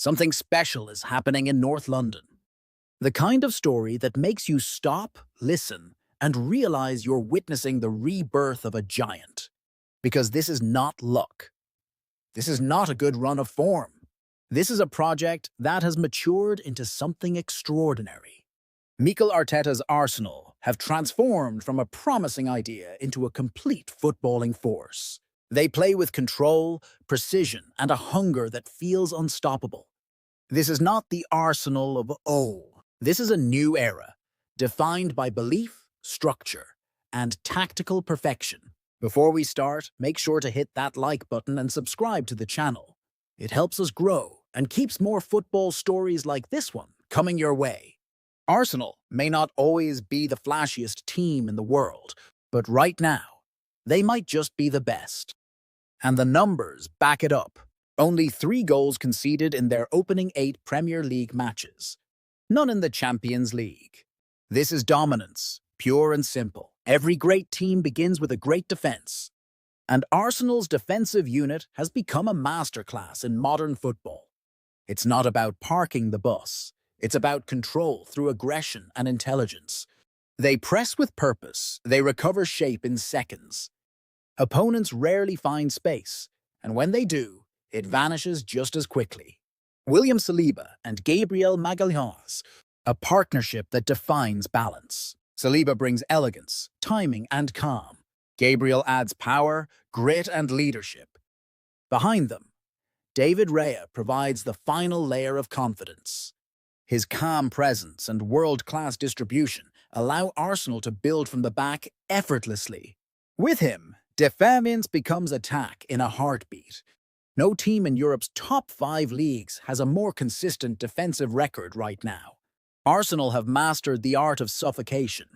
Something special is happening in North London. The kind of story that makes you stop, listen, and realize you're witnessing the rebirth of a giant. Because this is not luck. This is not a good run of form. This is a project that has matured into something extraordinary. Mikel Arteta's Arsenal have transformed from a promising idea into a complete footballing force. They play with control, precision, and a hunger that feels unstoppable. This is not the Arsenal of old. This is a new era, defined by belief, structure, and tactical perfection. Before we start, make sure to hit that like button and subscribe to the channel. It helps us grow and keeps more football stories like this one coming your way. Arsenal may not always be the flashiest team in the world, but right now, they might just be the best. And the numbers back it up. Only 3 goals conceded in their opening 8 Premier League matches. None in the Champions League. This is dominance, pure and simple. Every great team begins with a great defense. And Arsenal's defensive unit has become a masterclass in modern football. It's not about parking the bus. It's about control through aggression and intelligence. They press with purpose. They recover shape in seconds. Opponents rarely find space, and when they do, it vanishes just as quickly. William Saliba and Gabriel Magalhaes, a partnership that defines balance. Saliba brings elegance, timing, and calm. Gabriel adds power, grit, and leadership. Behind them, David Raya provides the final layer of confidence. His calm presence and world-class distribution allow Arsenal to build from the back effortlessly. With him, defense becomes attack in a heartbeat. No team in Europe's top 5 leagues has a more consistent defensive record right now. Arsenal have mastered the art of suffocation.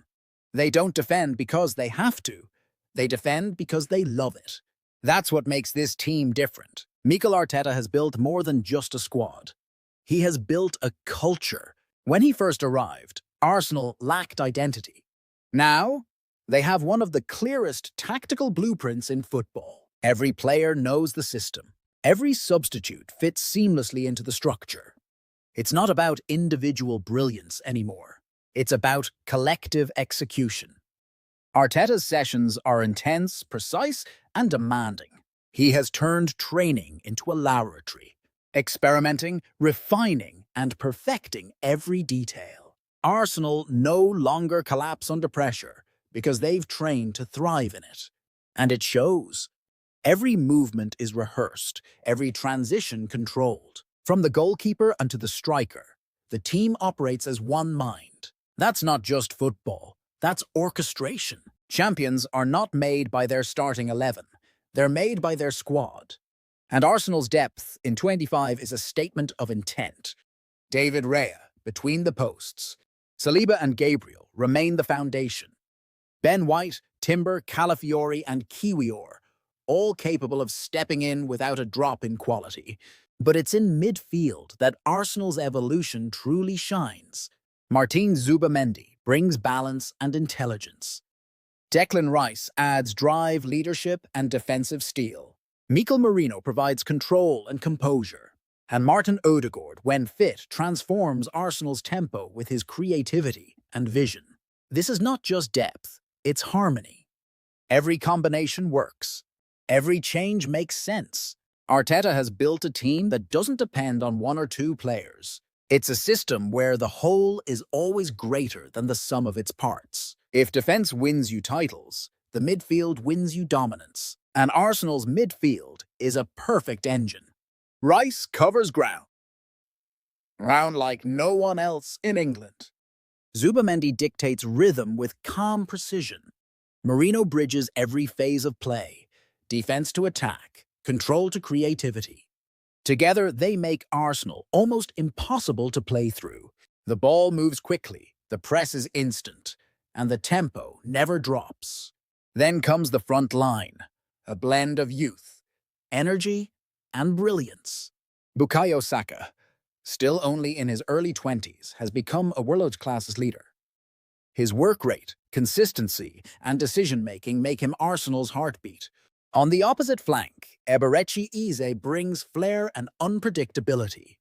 They don't defend because they have to. They defend because they love it. That's what makes this team different. Mikel Arteta has built more than just a squad. He has built a culture. When he first arrived, Arsenal lacked identity. Now, they have one of the clearest tactical blueprints in football. Every player knows the system. Every substitute fits seamlessly into the structure. It's not about individual brilliance anymore. It's about collective execution. Arteta's sessions are intense, precise, and demanding. He has turned training into a laboratory, experimenting, refining, and perfecting every detail. Arsenal no longer collapse under pressure because they've trained to thrive in it. And it shows. Every movement is rehearsed, every transition controlled. From the goalkeeper unto the striker, the team operates as one mind. That's not just football, that's orchestration. Champions are not made by their starting 11, they're made by their squad. And Arsenal's depth in 25 is a statement of intent. David Raya, between the posts. Saliba and Gabriel remain the foundation. Ben White, Timber, Calafiori, and Kiwior, all capable of stepping in without a drop in quality. But it's in midfield that Arsenal's evolution truly shines. Martin Zubamendi brings balance and intelligence. Declan Rice adds drive, leadership, and defensive steel. Mikel Merino provides control and composure. And Martin Odegaard, when fit, transforms Arsenal's tempo with his creativity and vision. This is not just depth, it's harmony. Every combination works. Every change makes sense. Arteta has built a team that doesn't depend on 1 or 2 players. It's a system where the whole is always greater than the sum of its parts. If defense wins you titles, the midfield wins you dominance. And Arsenal's midfield is a perfect engine. Rice covers ground like no one else in England. Zubamendi dictates rhythm with calm precision. Merino bridges every phase of play. Defense to attack, control to creativity. Together, they make Arsenal almost impossible to play through. The ball moves quickly, the press is instant, and the tempo never drops. Then comes the front line, a blend of youth, energy, and brilliance. Bukayo Saka, still only in his early 20s, has become a world-class leader. His work rate, consistency, and decision-making make him Arsenal's heartbeat. On the opposite flank, Eberechi Eze brings flair and unpredictability.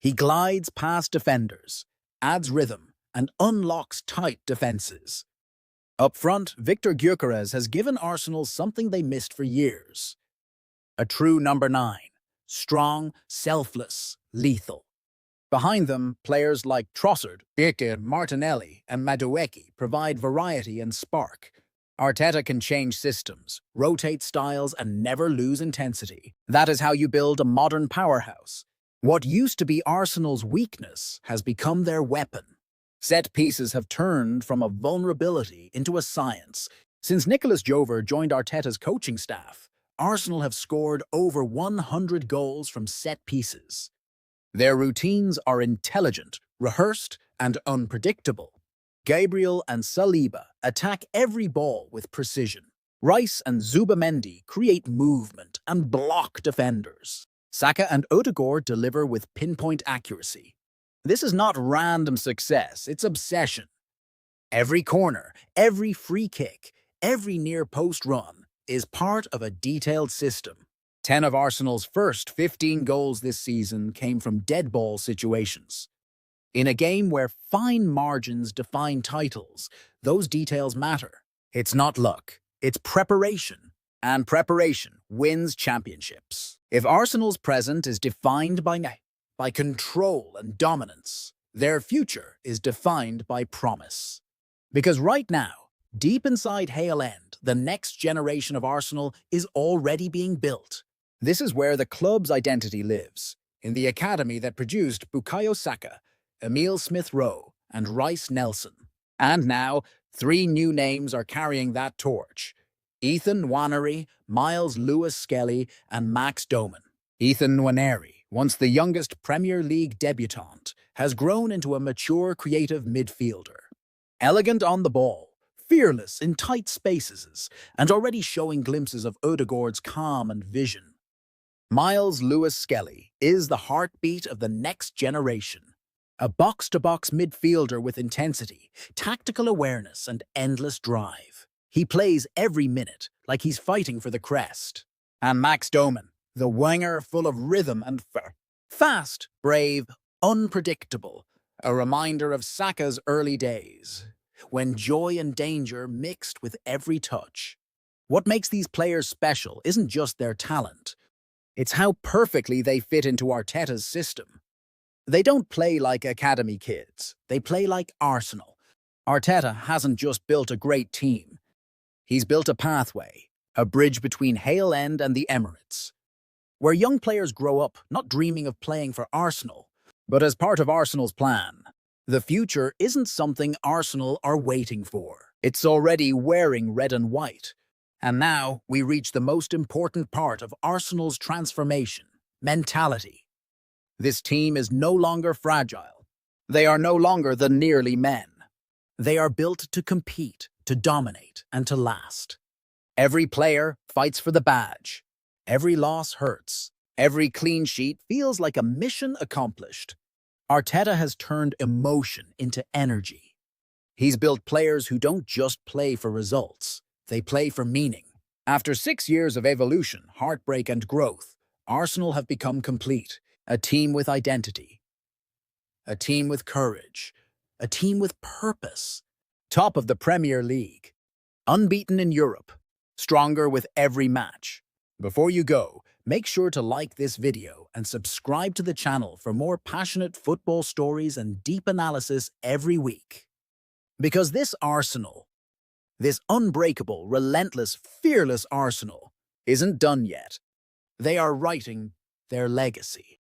He glides past defenders, adds rhythm, and unlocks tight defenses. Up front, Victor Gyökeres has given Arsenal something they missed for years. A true number 9. Strong, selfless, lethal. Behind them, players like Trossard, Birke, Martinelli, and Madueke provide variety and spark. Arteta can change systems, rotate styles, and never lose intensity. That is how you build a modern powerhouse. What used to be Arsenal's weakness has become their weapon. Set pieces have turned from a vulnerability into a science. Since Nicolas Jover joined Arteta's coaching staff, Arsenal have scored over 100 goals from set pieces. Their routines are intelligent, rehearsed, and unpredictable. Gabriel and Saliba attack every ball with precision. Rice and Zubamendi create movement and block defenders. Saka and Odegaard deliver with pinpoint accuracy. This is not random success, it's obsession. Every corner, every free kick, every near-post run is part of a detailed system. 10 of Arsenal's first 15 goals this season came from dead ball situations. In a game where fine margins define titles, those details matter. It's not luck, it's preparation. And preparation wins championships. If Arsenal's present is defined by control and dominance, their future is defined by promise. Because right now, deep inside Hale End, the next generation of Arsenal is already being built. This is where the club's identity lives, in the academy that produced Bukayo Saka, Emile Smith-Rowe, and Rice Nelson. And now, 3 new names are carrying that torch. Ethan Nwaneri, Miles Lewis-Skelly, and Max Doman. Ethan Nwaneri, once the youngest Premier League debutant, has grown into a mature, creative midfielder. Elegant on the ball, fearless in tight spaces, and already showing glimpses of Odegaard's calm and vision. Miles Lewis-Skelly is the heartbeat of the next generation. A box-to-box midfielder with intensity, tactical awareness, and endless drive. He plays every minute like he's fighting for the crest. And Max Doman, the winger full of rhythm and fast, brave, unpredictable. A reminder of Saka's early days, when joy and danger mixed with every touch. What makes these players special isn't just their talent. It's how perfectly they fit into Arteta's system. They don't play like academy kids. They play like Arsenal. Arteta hasn't just built a great team. He's built a pathway, a bridge between Hale End and the Emirates, where young players grow up not dreaming of playing for Arsenal, but as part of Arsenal's plan. The future isn't something Arsenal are waiting for. It's already wearing red and white. And now we reach the most important part of Arsenal's transformation: mentality. This team is no longer fragile. They are no longer the nearly men. They are built to compete, to dominate, and to last. Every player fights for the badge. Every loss hurts. Every clean sheet feels like a mission accomplished. Arteta has turned emotion into energy. He's built players who don't just play for results. They play for meaning. After 6 years of evolution, heartbreak, and growth, Arsenal have become complete. A team with identity. A team with courage. A team with purpose. Top of the Premier League. Unbeaten in Europe. Stronger with every match. Before you go, make sure to like this video and subscribe to the channel for more passionate football stories and deep analysis every week. Because this Arsenal, this unbreakable, relentless, fearless Arsenal, isn't done yet. They are writing their legacy.